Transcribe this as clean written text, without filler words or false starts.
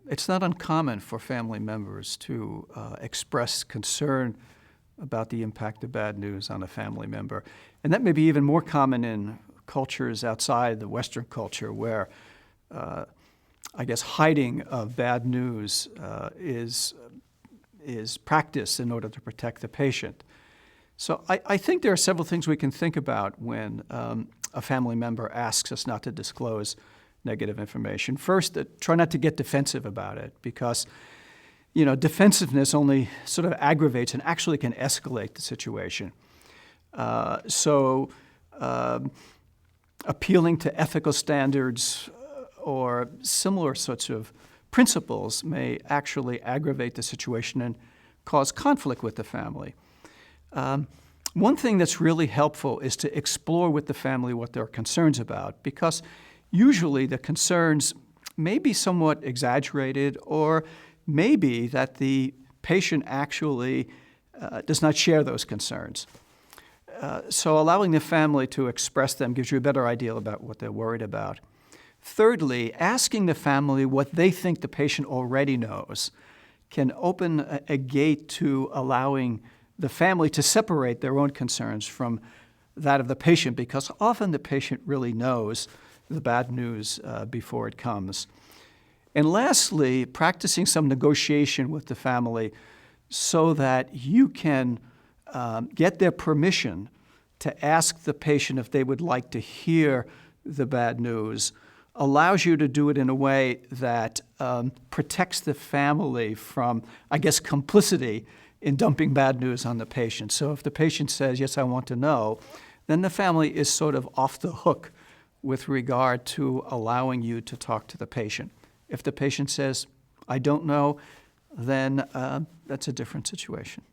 It's not uncommon for family members to express concern about the impact of bad news on a family member. And that may be even more common in cultures outside the Western culture where, I guess, hiding of bad news is practiced in order to protect the patient. So I think there are several things we can think about when a family member asks us not to disclose negative information. First, try not to get defensive about it because, defensiveness only sort of aggravates and actually can escalate the situation. So appealing to ethical standards or similar sorts of principles may actually aggravate the situation and cause conflict with the family. One thing that's really helpful is to explore with the family what their concerns about, because usually the concerns may be somewhat exaggerated or maybe that the patient actually does not share those concerns. So allowing the family to express them gives you a better idea about what they're worried about. Thirdly, asking the family what they think the patient already knows can open a gate to allowing the family to separate their own concerns from that of the patient, because often the patient really knows the bad news before it comes. And lastly, practicing some negotiation with the family so that you can get their permission to ask the patient if they would like to hear the bad news allows you to do it in a way that protects the family from, I guess, complicity in dumping bad news on the patient. So if the patient says, yes, I want to know, then the family is sort of off the hook with regard to allowing you to talk to the patient. If the patient says, I don't know, then that's a different situation.